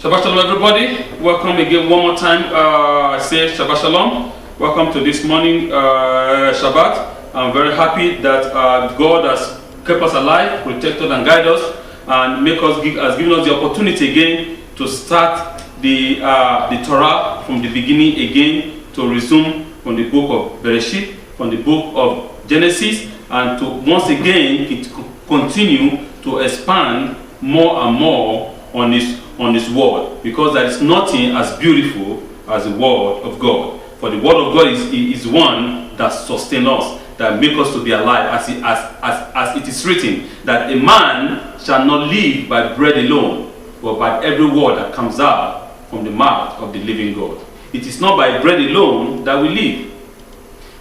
Shabbat Shalom, everybody. Welcome again one more time. I say Shabbat Shalom. Welcome to this morning Shabbat. I'm very happy that God has kept us alive, protected and guided us, and has given us the opportunity again to start the Torah from the beginning again, to resume from the book of Bereshit, from the book of Genesis, and to once again continue to expand more and more on this word, because there is nothing as beautiful as the word of God. For the word of God is one that sustains us, that makes us to be alive, as it is written, that a man shall not live by bread alone, but by every word that comes out from the mouth of the living God. It is not by bread alone that we live.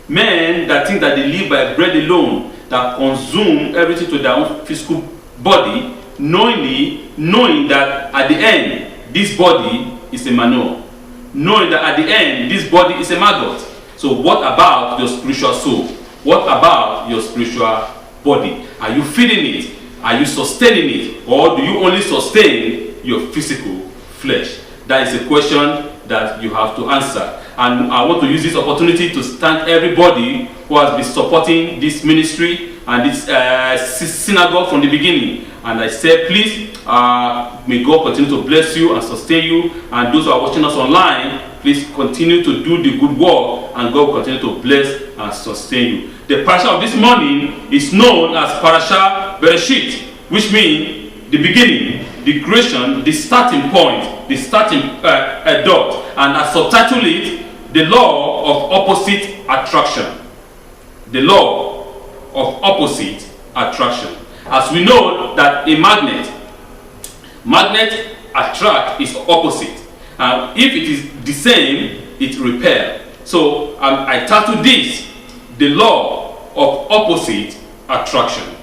Men that think that they live by bread alone, that consume everything to their own physical body, knowing that at the end this body is a manure, knowing that at the end this body is a maggot. So what about your spiritual soul? What about your spiritual body? Are you feeding it? Are you sustaining it? Or do you only sustain your physical flesh? That is a question that you have to answer. And I want to use this opportunity to thank everybody who has been supporting this ministry and this synagogue from the beginning. And I say, please, may God continue to bless you and sustain you. And those who are watching us online, please continue to do the good work, and God will continue to bless and sustain you. The parasha of this morning is known as Parasha Bereshit, which means the beginning, the creation, the starting point, the starting dot. And I subtitle it, the law of opposite attraction. The law of opposite attraction. As we know that a magnet attract is opposite. If it is the same, it repel. So I titled this, the law of opposite attraction.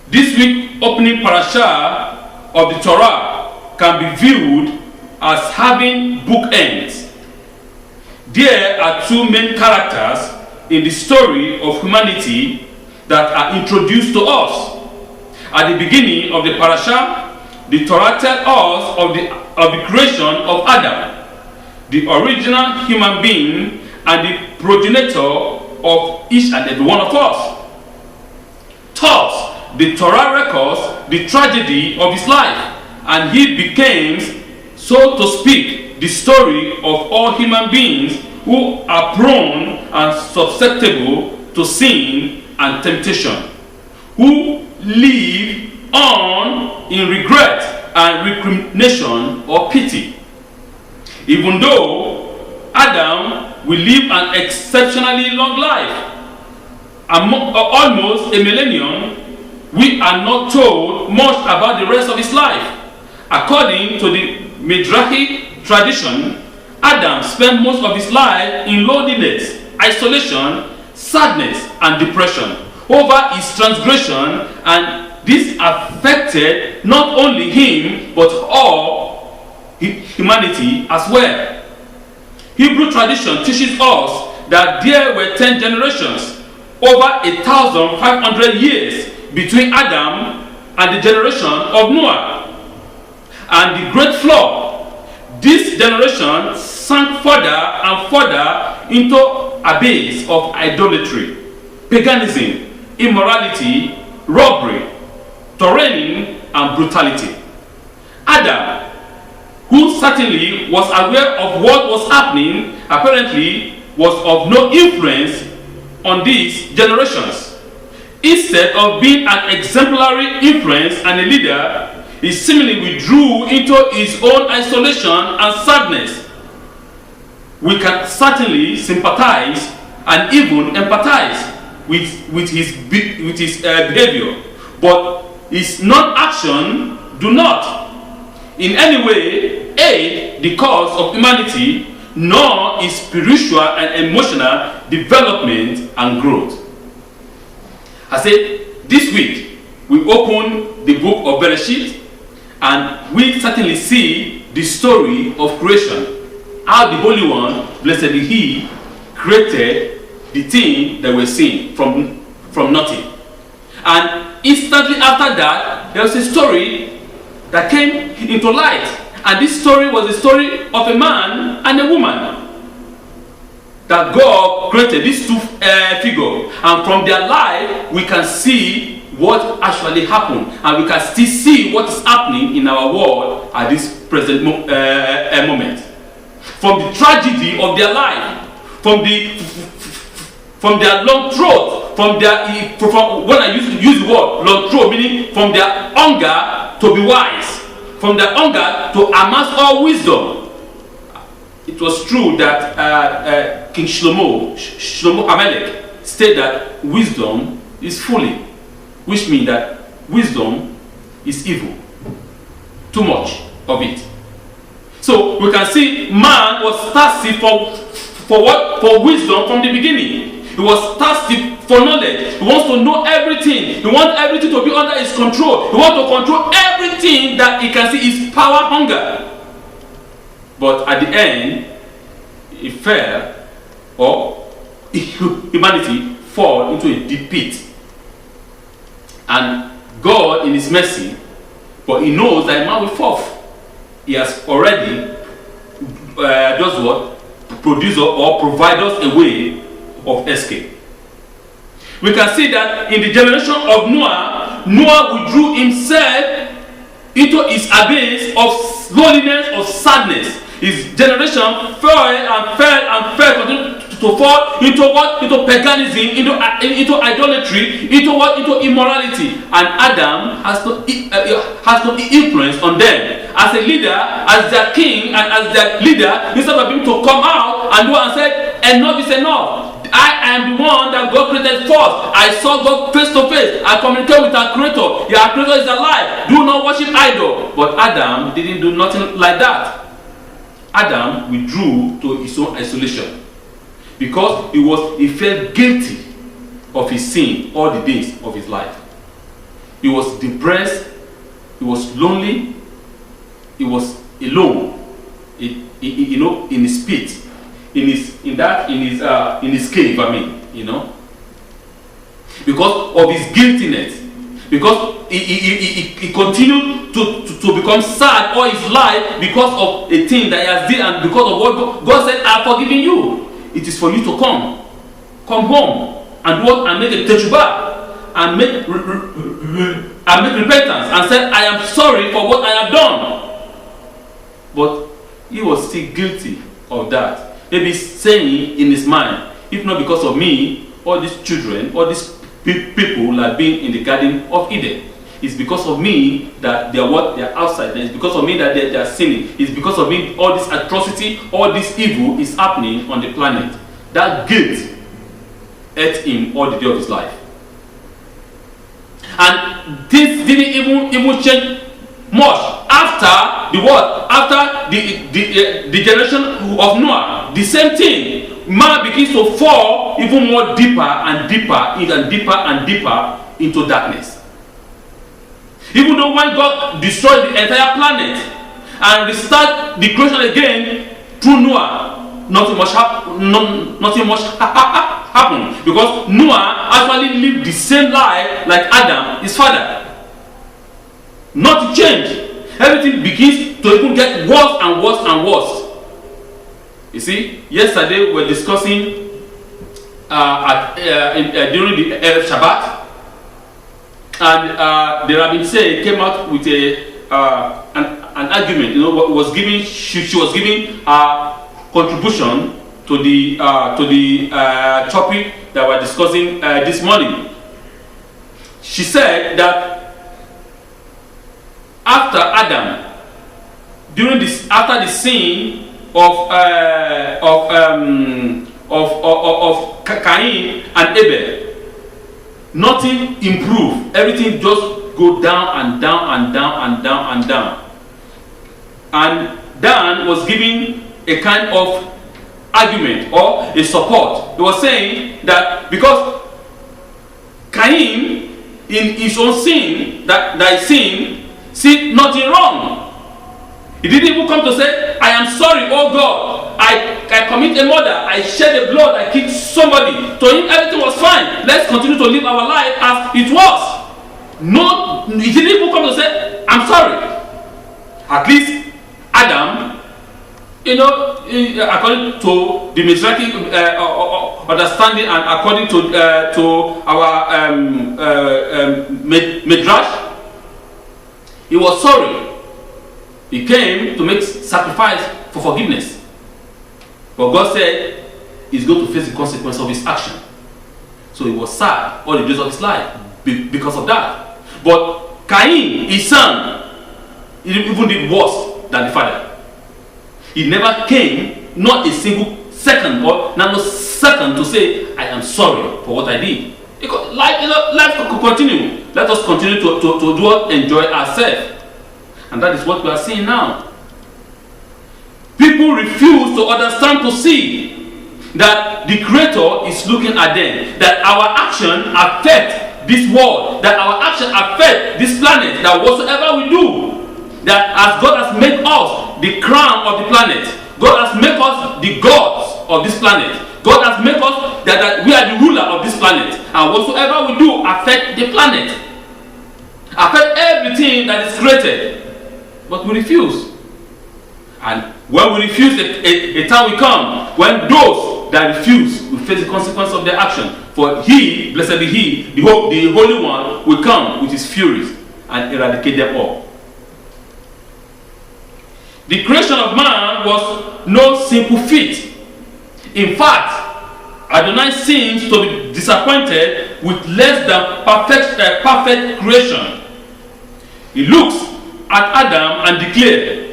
This week opening parasha of the Torah can be viewed as having bookends. There are two main characters in the story of humanity that are introduced to us. At the beginning of the parasha, the Torah tells us of the creation of Adam, the original human being and the progenitor of each and every one of us. Thus, the Torah records the tragedy of his life, and he became, so to speak, the story of all human beings who are prone and susceptible to sin and temptation, who live on in regret and recrimination or pity. Even though Adam will live an exceptionally long life, almost a millennium, we are not told much about the rest of his life. According to the Midrashic tradition, Adam spent most of his life in loneliness, isolation, sadness, and depression over his transgression, and this affected not only him but all humanity as well. Hebrew tradition teaches us that there were 10 generations, over 1,500 years between Adam and the generation of Noah. And the great flood, this generation sank further and further into abyss of idolatry, paganism, immorality, robbery, tyranny, and brutality. Adam, who certainly was aware of what was happening, apparently was of no influence on these generations. Instead of being an exemplary influence and a leader, he seemingly withdrew into his own isolation and sadness. We can certainly sympathize and even empathize with his behavior, but his non-action do not in any way aid the cause of humanity, nor his spiritual and emotional development and growth. I said, this week we open the book of Bereshit, and we certainly see the story of creation. How the Holy One, blessed be He, created the thing that we're seeing from nothing. And instantly after that, there was a story that came into light. And this story was the story of a man and a woman. That God created these two figures. And from their life, we can see what actually happened. And we can still see what is happening in our world at this present moment. From the tragedy of their life, from their long throat, from when I use the word long throat, meaning from their hunger to be wise, from their hunger to amass all wisdom. It was true that King Shlomo Amalek stated that wisdom is folly, which means that wisdom is evil. Too much of it. So we can see man was thirsty for what? For wisdom from the beginning. He was thirsty for knowledge. He wants to know everything. He wants everything to be under his control. He wants to control everything that he can see. His power hunger. But at the end, he fell, or humanity fall into a deep pit. And God, in His mercy, but He knows that man will fall. He has already does what? Produce or provide us a way of escape. We can see that in the generation of Noah, Noah withdrew himself into his abyss of loneliness, of sadness. His generation fell and fell and fell, continued to fall into what? Into paganism, into idolatry, into what? Into immorality. And Adam has no influence on them. As a leader, as their king, and as their leader, instead of him to come out and go and say, enough is enough. I am the one that God created first. I saw God face to face. I communicate with our creator. Your creator is alive. Do not worship idol. But Adam didn't do nothing like that. Adam withdrew to his own isolation because he felt guilty of his sin all the days of his life. He was depressed. He was lonely. He was alone. In his pit. In his cave, because of his guiltiness, because he continued to become sad all his life because of a thing that he has done, and because of what God said, "I've forgiven you." It is for you to come home and what, and make a teshuvah and make repentance and say, "I am sorry for what I have done." But he was still guilty of that. Maybe saying in his mind, if not because of me, all these children, all these people are being in the Garden of Eden. It's because of me that they are outside. It's because of me that they are sinning. It's because of me all this atrocity, all this evil is happening on the planet. That guilt ate him all the day of his life. And this didn't even change much after the what? After the generation of Noah. The same thing. Man begins to fall even more deeper and deeper and deeper and deeper into darkness. Even though when God destroyed the entire planet and restart the creation again through Noah, nothing much happened because Noah actually lived the same life like Adam, his father. Nothing changed. Everything begins to even get worse and worse and worse. You see, yesterday we were discussing during the Shabbat, and the Rabbi Say came out with an argument. She was giving a contribution to the topic that we're discussing this morning. She said that after Adam, after the sin of Cain and Abel, nothing improved. Everything just go down and down and down and down and down. And Dan was giving a kind of argument or a support. He was saying that because Cain, in his own sin, that sin, see nothing wrong. He didn't even come to say, "I am sorry, oh God, I commit a murder, I shed the blood, I killed somebody." To him, everything was fine. Let's continue to live our life as it was. No, he didn't even come to say, "I'm sorry." At least Adam, according to the Mizrahi understanding and according to our Midrash, he was sorry. He came to make sacrifice for forgiveness. But God said he's going to face the consequence of his action. So he was sad all the days of his life because of that. But Cain, his son, he even did worse than the father. He never came, not a single second or nanosecond, to say, I am sorry for what I did. Because life could continue. Let us continue to enjoy ourselves. And that is what we are seeing now. People refuse to understand, to see that the Creator is looking at them, that our action affect this world, that our action affect this planet, that whatsoever we do, that as God has made us the crown of the planet, God has made us the gods of this planet, God has made us that we are the ruler of this planet, and whatsoever we do affect the planet, affect everything that is created. But we refuse. And when we refuse, a time will come when those that refuse will face the consequence of their action. For he, blessed be he, the Holy One, will come with his furies and eradicate them all. The creation of man was no simple feat. In fact, Adonai seems to be disappointed with less than perfect creation. He looks at Adam and declared,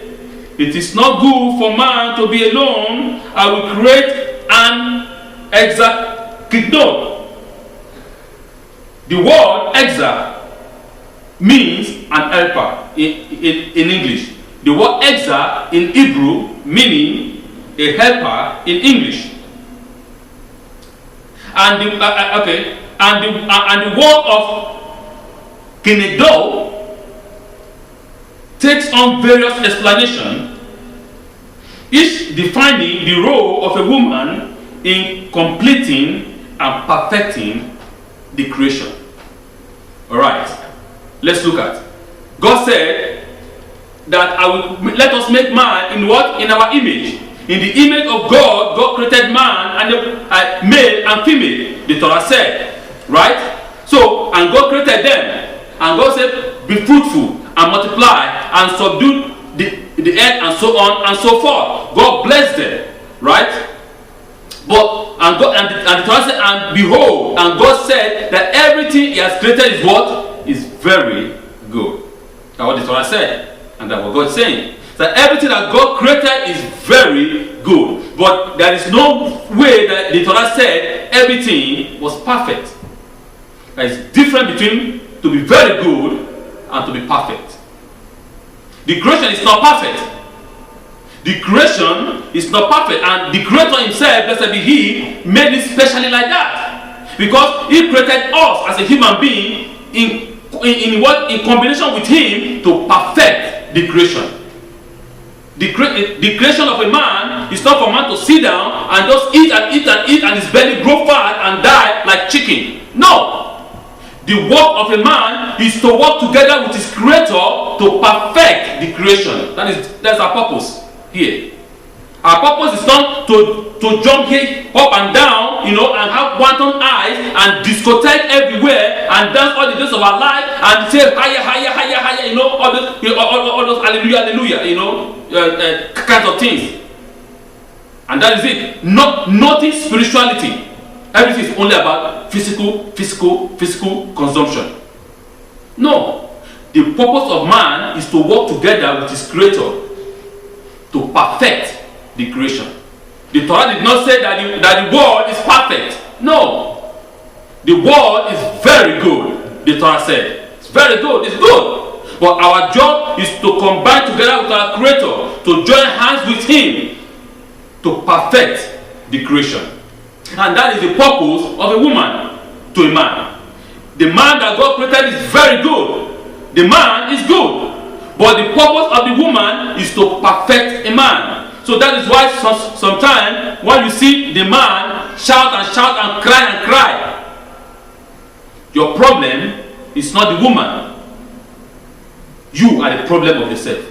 it is not good for man to be alone. I will create an hexakidon. The word hexa means an helper in English. The word hexa in Hebrew meaning a helper in English. And the word of kinedo takes on various explanations, each defining the role of a woman in completing and perfecting the creation. Alright, let's look at. God said that let us make man in what? In our image. In the image of God, God created man and male and female. The Torah said, right? So, and God created them. And God said, be fruitful and multiply and subdue the earth and so on and so forth. God blessed them, right? But the Torah said, and behold, and God said that everything he has created is what? Is very good. That's what the Torah said. And that's what God is saying. That everything that God created is very good. But there is no way that the Torah said everything was perfect. There is difference between to be very good and to be perfect. The creation is not perfect. The creation is not perfect, and the Creator himself, blessed be he, made it specially like that. Because he created us as a human being in combination with him to perfect the creation. The creation of a man is not for man to sit down and just eat and eat and eat and his belly grow fat and die like chicken. No. The work of a man is to work together with his Creator to perfect the creation. That's our purpose here. Our purpose is not to jump here up and down, and have wanton eyes and discotheque everywhere and dance all the days of our life and say higher, higher, higher, higher, all those hallelujah, kinds of things. And that is it. Nothing spirituality. Everything is only about physical consumption. No. The purpose of man is to work together with his Creator to perfect the creation. The Torah did not say that the world is perfect. No. The world is very good, the Torah said. It's very good, it's good. But our job is to combine together with our Creator, to join hands with him to perfect the creation. And that is the purpose of a woman to a man. The man that God created is very good. The man is good. But the purpose of the woman is to perfect a man. So that is why sometimes when you see the man shout and cry, your problem is not the woman. You are the problem of yourself.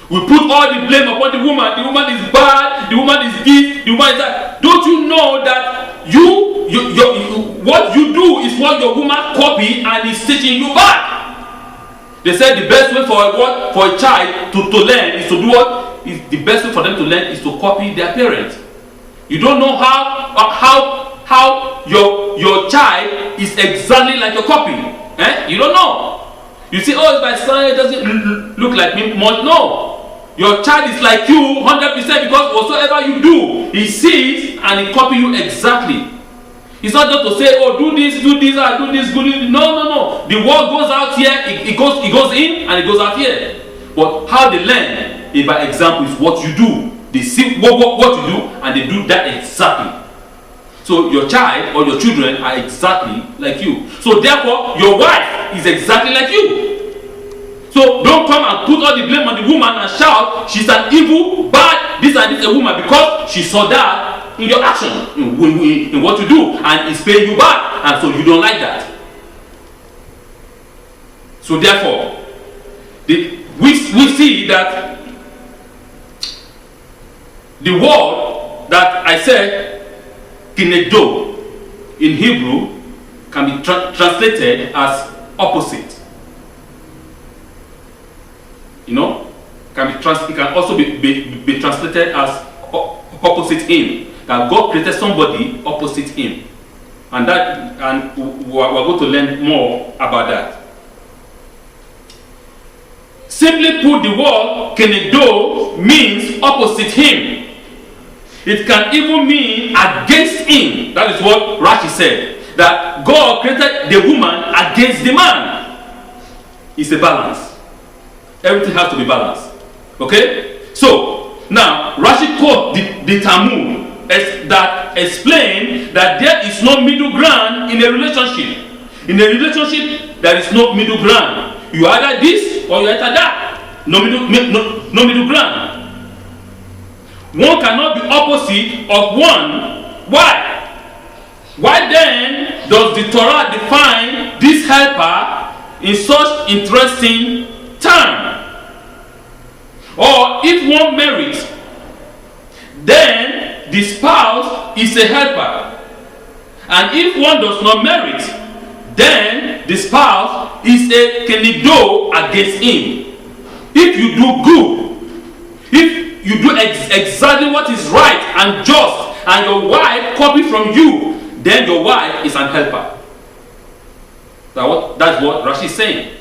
We put all the blame upon the woman. The woman is bad. The woman is this. The woman is that. Don't you know that what you do is what your woman copy and is teaching you back? They said the best way for a child to learn is to do what? Is the best way for them to learn is to copy their parents. You don't know how your child is exactly like your copy. You don't know. You say, oh, if my son it doesn't look like me. No. Your child is like you 100% because whatsoever you do, he sees and he copies you exactly. It's not just to say, oh, do this, do this, do this. No. The word goes out here, it goes in and it goes out here. But how they learn is by example is what you do. They see what you do and they do that exactly. So your child or your children are exactly like you. So therefore, your wife is exactly like you. So don't come and put all the blame on the woman and shout, she's an evil, bad, this and this a woman because she saw that in your action, in what you do, and it's paying you back, and so you don't like that. So therefore, we see that the word that I said, kinegdo, in Hebrew, can be translated as opposite. You know, it can also be translated as opposite him. That God created somebody opposite him, and we're going to learn more about that. Simply put, the word kenedo means opposite him. It can even mean against him. That is what Rashi said. That God created the woman against the man. It's a balance. Everything has to be balanced. Okay? So, now, Rashi quote the Talmud that explain that there is no middle ground in a relationship. In a relationship, there is no middle ground. You either this or you either that. No middle ground. One cannot be opposite of one. Why? Why then does the Torah define this helper in such interesting terms? Or if one marries, then the spouse is a helper. And if one does not merit, then the spouse is a kenegdo against him. If you do good, if you do exactly what is right and just, and your wife copy from you, then your wife is an helper. That's what Rashi is saying.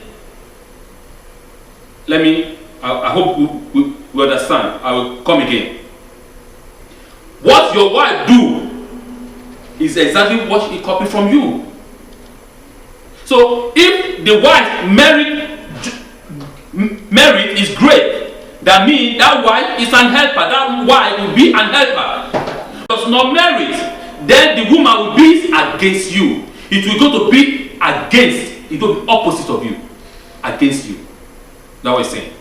I hope we understand. I will come again. What your wife do is exactly what she copied from you. So if the wife married is great, that means that wife is an helper. That wife will be an helper. Does not marry, then the woman will be against you. It will go to be against. It will be opposite of you, against you. That's what I'm saying.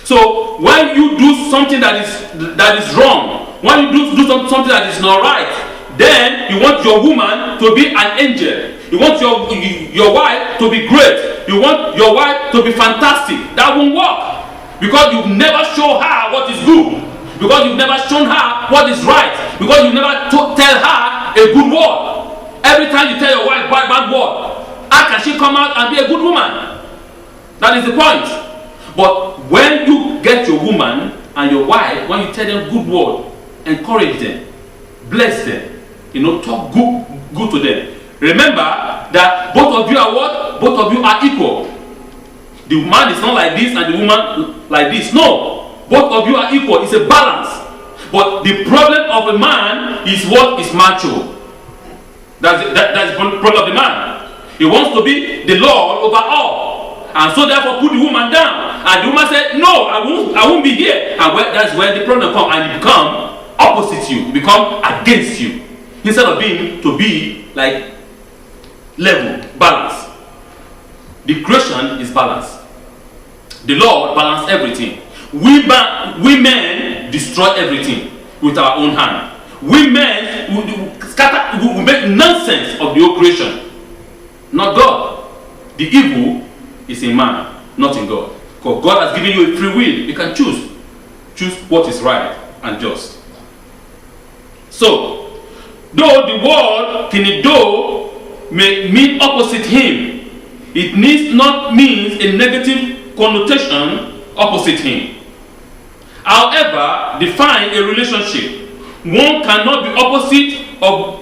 So when you do something that is wrong, when you do something that is not right, then you want your woman to be an angel. You want your wife to be great. You want your wife to be fantastic. That won't work because you've never shown her what is good. Because you've never shown her what is right. Because you never tell her a good word. Every time you tell your wife bad word, how can she come out and be a good woman? That is the point. But when you get your woman and your wife, when you tell them good word, encourage them, bless them, talk good to them. Remember that both of you are what? Both of you are equal. The man is not like this and the woman like this. No, both of you are equal. It's a balance. But the problem of a man is what is macho. That's the problem of the man. He wants to be the Lord over all. And so therefore put the woman down. And the woman said, no, I won't be here. And that's where the problem comes. And you become opposite you. You become against you. Instead of to be like level, balance. The creation is balance. The Lord balanced everything. We men destroy everything with our own hand. We men we make nonsense of the whole creation. Not God. The evil is in man, not in God. Because God has given you a free will. You can choose. Choose what is right and just. So, though the word kinido may mean opposite him, it needs not mean a negative connotation opposite him. However, define a relationship. One cannot be opposite of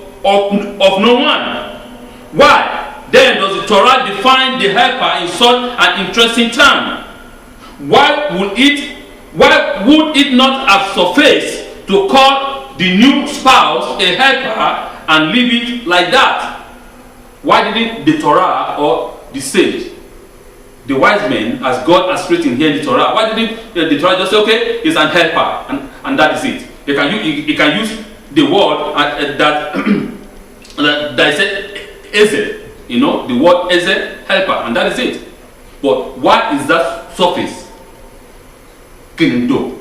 no one. Why? Then does the Torah define the helper in such an interesting term? Why would it not have sufficed to call the new spouse a helper and leave it like that? Why didn't the Torah or the sage, the wise men, as God has written here in the Torah, why didn't the Torah just say, okay, he's an helper, and that is it? You can use the word that is Ezel, the word Ezel, helper, and that is it. But why is that surface? Kinido.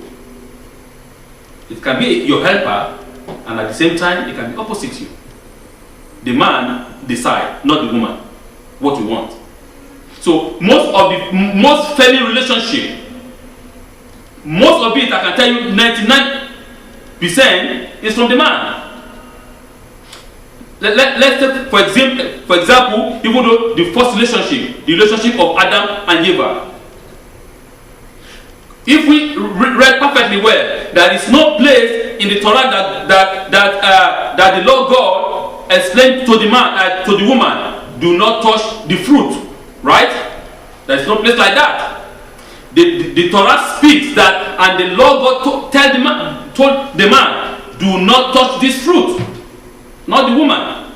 It can be your helper, and at the same time, it can be opposite you. The man decide, not the woman, what you want. So most family relationship, most of it, I can tell you, 99% is from the man. Let's take for example, even though the first relationship, the relationship of Adam and Eva. If we read perfectly well, there is no place in the Torah that the Lord God explained to the woman, do not touch the fruit. Right? There is no place like that. The Torah speaks that, and the Lord God told the man, do not touch this fruit, not the woman.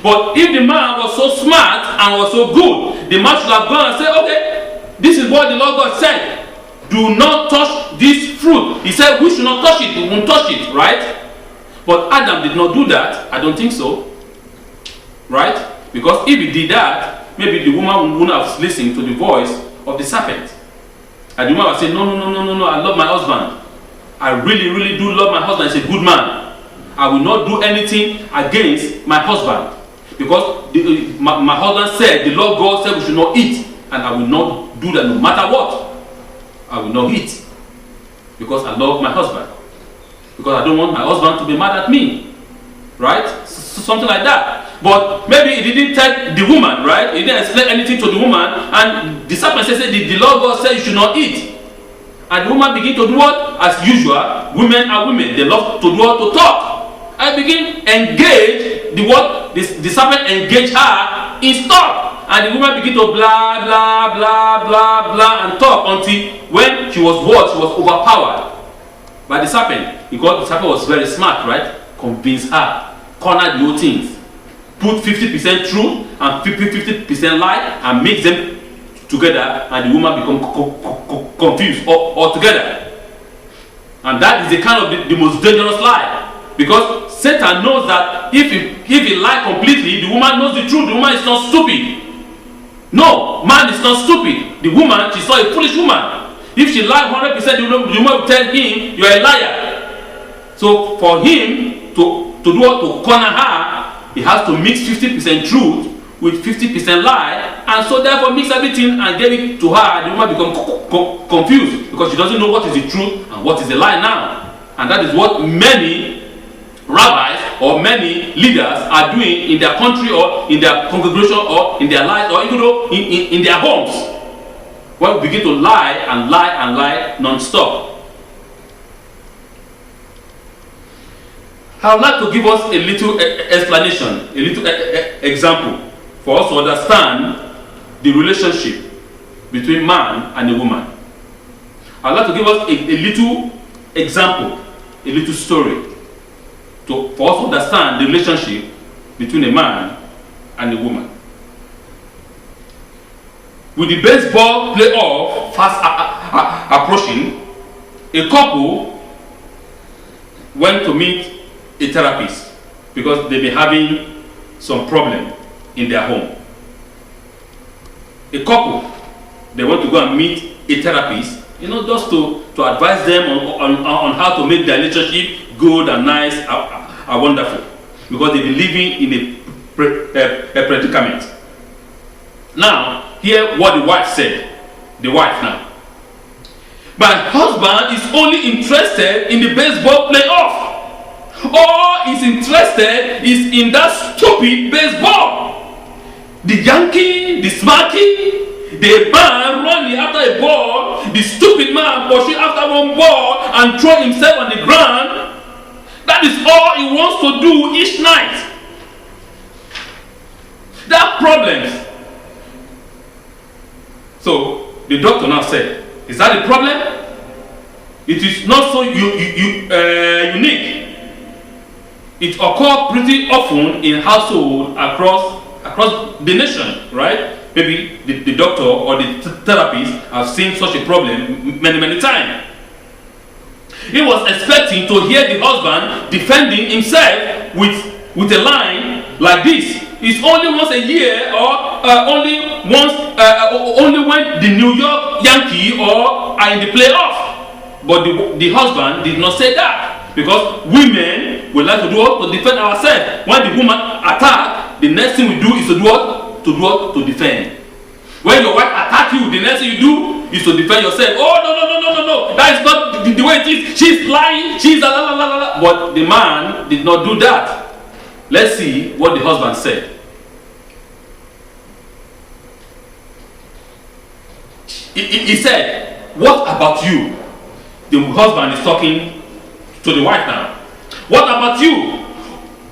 But if the man was so smart and was so good, the man should have gone and said, okay, this is what the Lord God said. Do not touch this fruit. He said we should not touch it, we won't touch it, right? But Adam did not do that. I don't think so. Right? Because if he did that, maybe the woman wouldn't have listened to the voice of the serpent. And the woman would say, no, I love my husband. I really, really do love my husband. He's a good man. I will not do anything against my husband. Because my husband said, the Lord God said we should not eat. And I will not do that no matter what. I will not eat. Because I love my husband. Because I don't want my husband to be mad at me. Right? Something like that. But maybe he didn't tell the woman, right? He didn't explain anything to the woman. And the serpent said, the Lord God said you should not eat. And the woman began to do what? As usual, women are women. They love to do what? To talk. And begin engage the serpent engaged her in talk. And the woman began to blah, blah, blah, blah, blah, and talk until when she was what? She was overpowered by the serpent. Because the serpent was very smart, right? Convinced her, cornered the whole things. Put 50% truth and 50% lie and mix them together, and the woman become confused altogether. And that is the kind of the most dangerous lie, because Satan knows that if he lie completely, the woman knows the truth. The woman is not stupid. No, man is not stupid. The woman, she's not a foolish woman. If she lied 100%, the woman will tell him, you are a liar. So for him to do what, to corner her, he has to mix 50% truth with 50% lie, and so therefore mix everything and give it to her. The woman becomes confused because she doesn't know what is the truth and what is the lie now. And that is what many rabbis or many leaders are doing in their country or in their congregation or in their lives or even though in their homes. When we begin to lie and lie and lie non-stop. I would like to give us a little explanation, a little example for us to understand the relationship between man and a woman. I would like to give us a little example, a little story for us to understand the relationship between a man and a woman. With the baseball playoff fast approaching, a couple went to meet a therapist because they've been having some problem in their home. A couple, they want to go and meet a therapist, just to advise them on how to make their relationship good and nice and wonderful, because they've been living in a predicament. Now, hear what the wife said. The wife now. My husband is only interested in the baseball playoff. All he's interested is in that stupid baseball. The Yankee, the Smarky, the man running after a ball, the stupid man pushing after one ball and throw himself on the ground. That is all he wants to do each night. There are problems. So the doctor now said, is that the problem? It is not so unique. It occurs pretty often in households across the nation, right? Maybe the doctor or the therapist have seen such a problem many times. He was expecting to hear the husband defending himself with a line like this. It's only once a year, or only when the New York Yankees are in the playoff. But the husband did not say that, because women would like to do what? To defend ourselves. When the woman attack, the next thing we do is to do what? To defend. When your wife attack you, the next thing you do is to defend yourself. Oh, no. That is not the way it is. She's lying. She's la la la la. But the man did not do that. Let's see what the husband said. He said, what about you? The husband is talking to the wife now. What about you?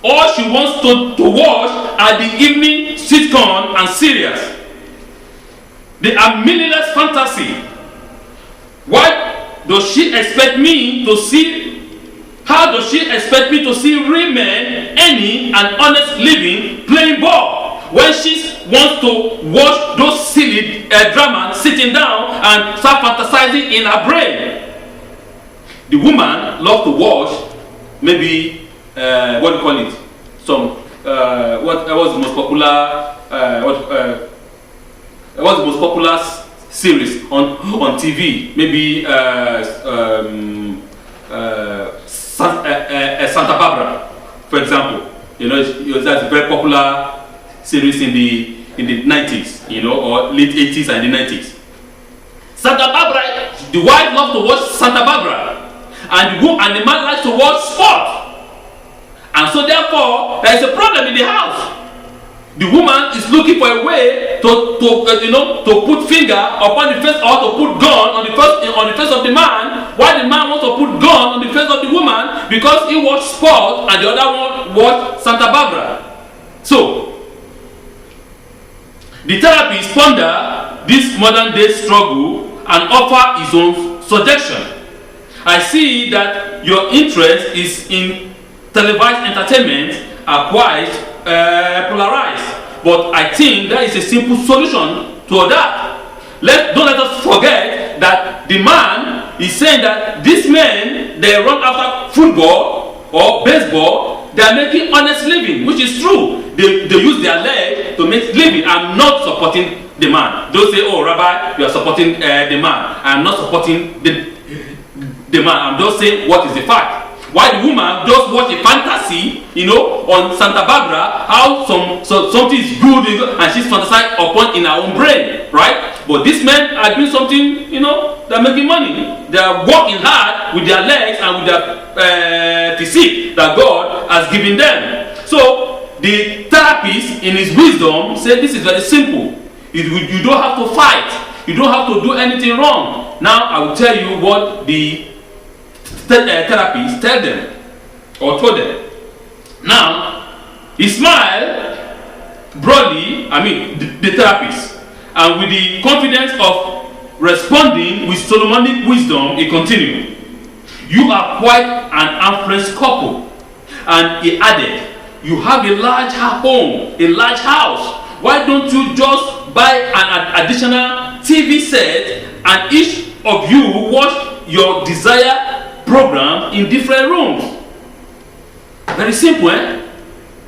All she wants to watch are the evening sitcom and series. They are meaningless fantasy. Why does she expect me to see? How does she expect me to see real men earning an honest living playing ball when she wants to watch those silly dramas sitting down and start fantasizing in her brain? The woman loves to watch maybe what do you call it? What was the most popular? What's the most popular series on TV? Maybe Santa Barbara, for example. You know, that's a very popular series in the 90s, you know, or late 80s and the 90s. Santa Barbara, the wife loves to watch Santa Barbara, and the man likes to watch sport, and so therefore there is a problem in the house. The woman is looking for a way to put finger upon the face, or to put gun on the face of the man, while the man wants to put gun on the face of the woman because he watched sport and the other one watched Santa Barbara. So the therapist ponder this modern day struggle and offer his own suggestion. I see that your interest is in televised entertainment are quite polarized, but I think there is a simple solution to that. Don't let us forget that the man is saying that these men, they run after football or baseball, they are making honest living, which is true. They use their leg to make living. I'm not supporting the man. Don't say, oh, Rabbi, you are supporting the man. I'm not supporting the man. I'm just saying what is the fact. Why the woman just watch a fantasy, you know, on Santa Barbara, how something is good and she's fantasizing upon in her own brain, right? But these men are doing something, you know, they're making money. They are working hard with their legs and with their physique that God has given them. So the therapist, in his wisdom, said this is very simple. You don't have to fight. You don't have to do anything wrong. Now I will tell you what the therapist told them. Now he smiled broadly, the therapist, and with the confidence of responding with Solomonic wisdom, he continued, you are quite an affluent couple. And he added, you have a large home, a large house. Why don't you just buy an additional TV set and each of you watch your desired program in different rooms? Very simple, eh?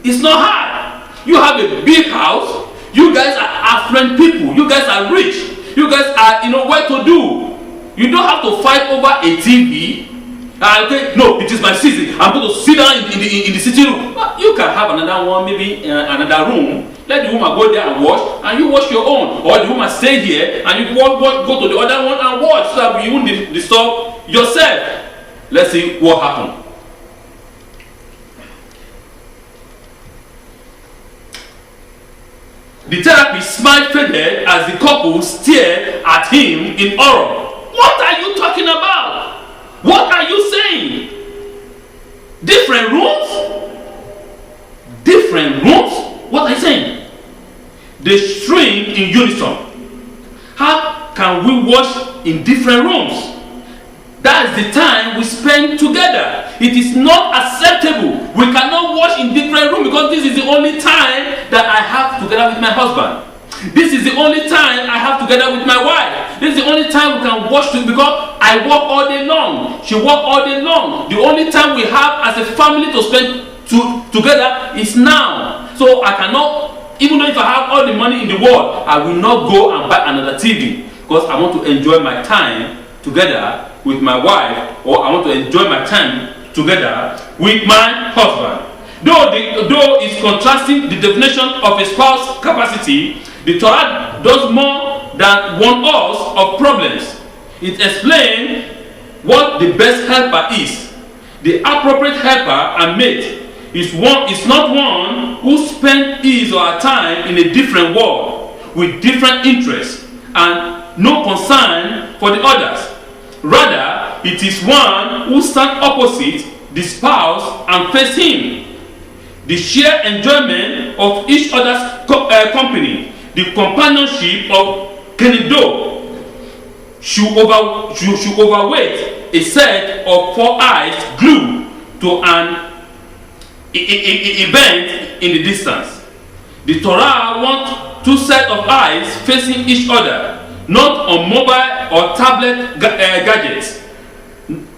It's not hard. You have a big house. You guys are affluent people. You guys are rich. You guys are, well to do. You don't have to fight over a TV. Okay, no, it is my season. I'm going to sit down in the sitting room. You can have another one, maybe another room. Let the woman go there and wash, and you wash your own. Or the woman stay here and you go to the other one and wash, so that you won't disturb yourself. Let's see what happened. The therapist smile faded as the couple stared at him in horror. What are you talking about? What are you saying? Different rooms? Different rooms? What are you saying? They stream in unison. How can we wash in different rooms? That is the time we spend together. It is not acceptable. We cannot wash in different rooms because this is the only time that I have together with my husband. This is the only time I have together with my wife. This is the only time we can wash together because I work all day long. She works all day long. The only time we have as a family to spend together is now. So I cannot, even though if I have all the money in the world, I will not go and buy another TV because I want to enjoy my time together with my wife, or I want to enjoy my time together with my husband. Though it's contrasting the definition of a spouse capacity, the Torah does more than warn us of problems. It explains what the best helper is. The appropriate helper and mate is not one who spends his or her time in a different world with different interests and no concern for the others. Rather, it is one who stands opposite the spouse and face him. The shared enjoyment of each other's company, the companionship of Kenegdo, should overweight a set of four eyes glued to an event in the distance. The Torah wants two sets of eyes facing each other, not on mobile or tablet gadgets,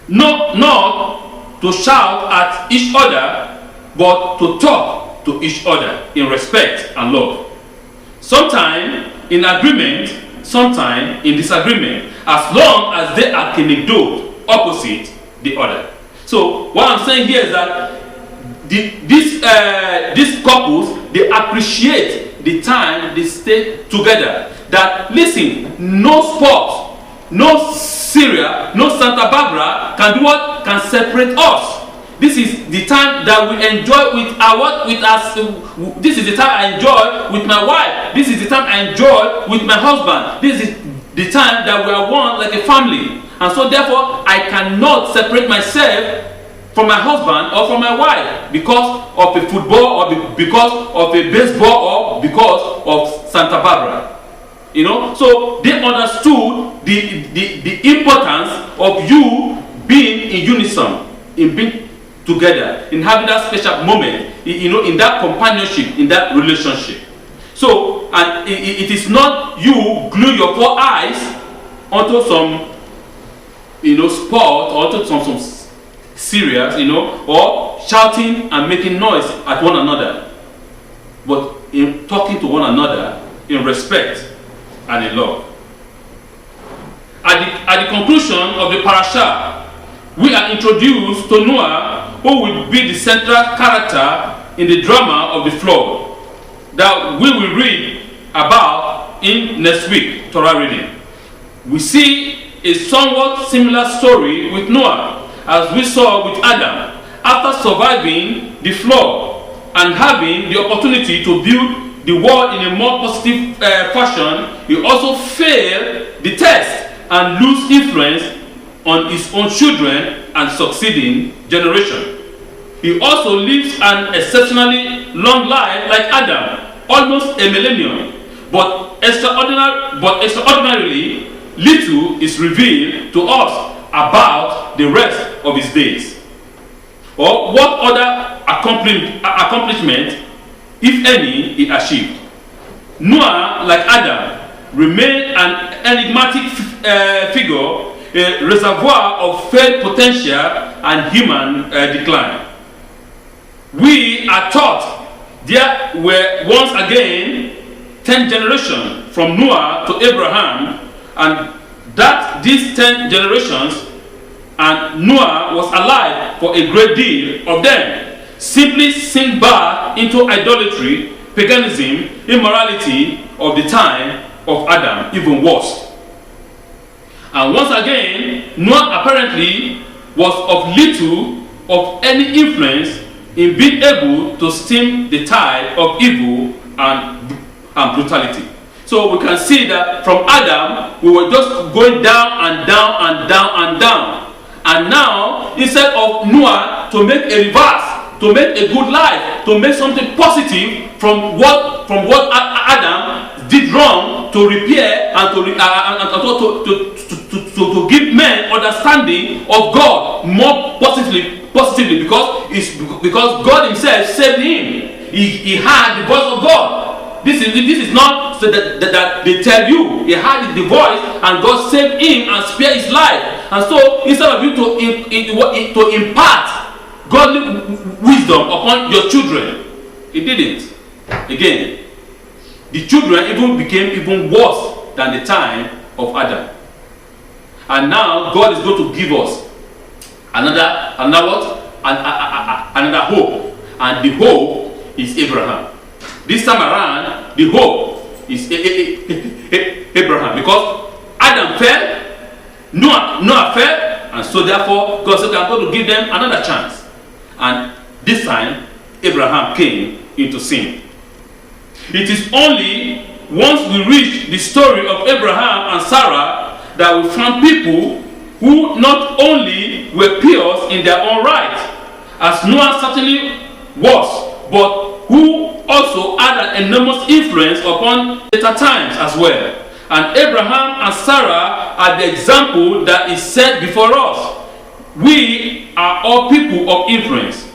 not to shout at each other, but to talk to each other in respect and love. Sometimes in agreement, sometimes in disagreement, as long as they are Kenegdo, opposite the other. So what I'm saying here is that these couples, they appreciate the time they stay together. That, listen, no sport, no Syria, no Santa Barbara can do what? Can separate us. This is the time that we enjoy this is the time I enjoy with my wife. This is the time I enjoy with my husband. This is the time that we are one like a family. And so therefore, I cannot separate myself from my husband or from my wife because of a football or because of a baseball or because of Santa Barbara. You know, so they understood the importance of you being in unison, in being together, in having that special moment, you know, in that companionship, in that relationship. So, and it is not you glue your four eyes onto some, you know, sport or onto some serious, you know, or shouting and making noise at one another, but in talking to one another in respect and in love. At the conclusion of the parasha, we are introduced to Noah, who will be the central character in the drama of the flood that we will read about in next week Torah reading. We see a somewhat similar story with Noah, as we saw with Adam. After surviving the flood and having the opportunity to build the world in a more positive fashion, he also failed the test and lose influence on his own children and succeeding generation. He also lives an exceptionally long life like Adam, almost a millennium, but extraordinarily little is revealed to us about the rest of his days, or what other accomplishment, if any, he achieved. Noah, like Adam, remained an enigmatic figure, a reservoir of failed potential and human decline. We are taught there were once again 10 generations from Noah to Abraham, and that these 10 generations and Noah was alive for a great deal of them simply sink back into idolatry paganism, immorality of the time of Adam even worse. And once again, Noah apparently was of little of any influence in being able to stem the tide of evil and brutality. So we can see that from Adam, we were just going down and down and down and down. And now, instead of Noah to make a reverse, to make a good life, to make something positive from what Adam did wrong, to repair and to give men understanding of God more positively because God himself saved him. He had the voice of God. This is not so that they tell you. He had the voice and God saved him and spared his life. And so instead of you to impart godly wisdom upon your children, he didn't. Again, the children even became even worse than the time of Adam. And now God is going to give us another hope, and the hope is Abraham. This time around, the hope is Abraham, because Adam fell, Noah fell, and so therefore God said, I'm going to give them another chance. And this time, Abraham came into sin. It is only once we reach the story of Abraham and Sarah that we find people who not only were pious in their own right, as Noah certainly was, but who also had an enormous influence upon later times as well. And Abraham and Sarah are the example that is set before us. We are all people of influence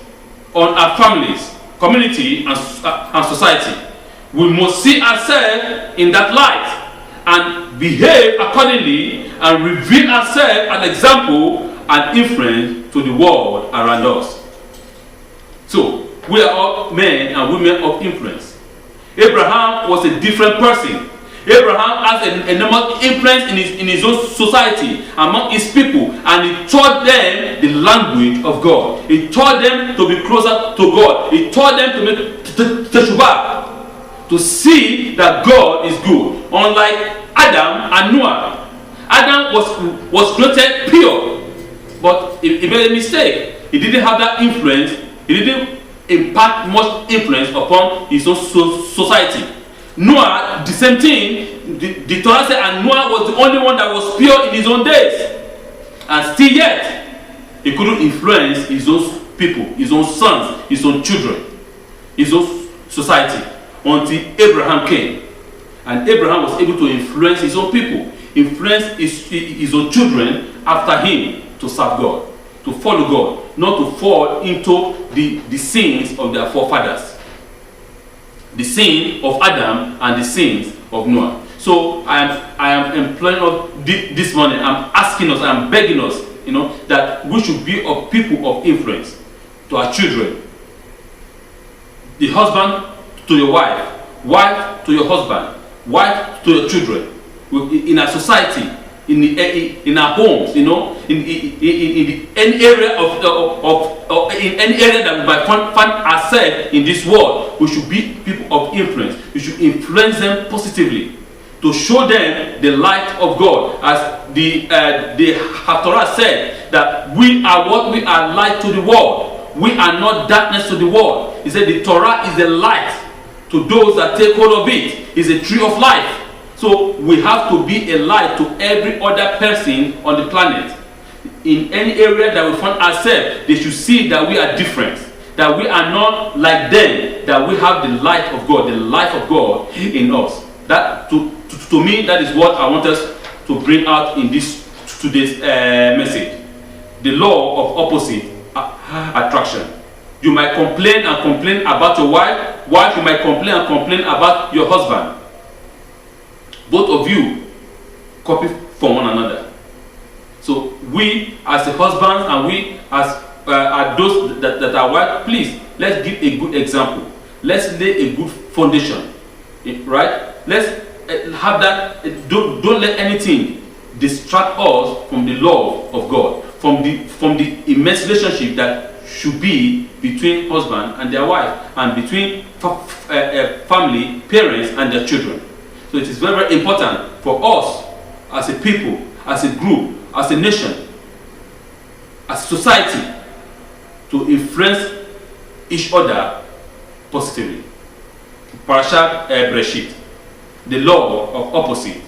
on our families, community, and society. We must see ourselves in that light and behave accordingly and reveal ourselves as example and influence to the world around us. So, we are all men and women of influence. Abraham was a different person. Abraham has an enormous influence in his own society, among his people, and he taught them the language of God. He taught them to be closer to God. He taught them to make teshuvah, to see that God is good. Unlike Adam and Noah. Adam was created pure, but he made a mistake. He didn't have that influence. He didn't impart much influence upon his own society. Noah, the same thing. The Torah said, and Noah was the only one that was pure in his own days. And still yet, he couldn't influence his own people, his own sons, his own children, his own society, until Abraham came. And Abraham was able to influence his own people, influence his own children after him to serve God, to follow God, not to fall into the sins of their forefathers. The sin of Adam and the sins of Noah. So I am employing us this morning. I'm asking us, I'm begging us, that we should be a people of influence to our children. The husband to your wife, wife to your husband, wife to your children. In our society, in our homes, in any area in any area that we might find ourselves in this world, we should be people of influence. We should influence them positively to show them the light of God, as the Torah said that we are what we are, light to the world. We are not darkness to the world. He said the Torah is the light to those that take hold of it. It's a tree of life. So we have to be a light to every other person on the planet. In any area that we find ourselves, they should see that we are different, that we are not like them, that we have the light of God, the life of God in us. That to me, that is what I want us to bring out in today's message. The law of opposite attraction. You might complain and complain about your wife. Wife, you might complain and complain about your husband. Both of you copy from one another. So we as a husband and we as those that are wife, please, let's give a good example. Let's lay a good foundation, right? Let's have that. Don't let anything distract us from the love of God, from the immense relationship that should be between husband and their wife, and between family, parents and their children. So it is very, very important for us as a people, as a group, as a nation, as a society, to influence each other positively. Parashat Bereshit, the law of opposite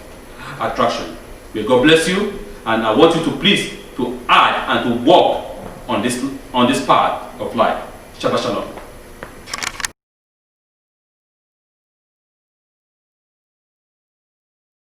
attraction. May God bless you, and I want you to please to add and to walk on this path of life. Shabbat Shalom.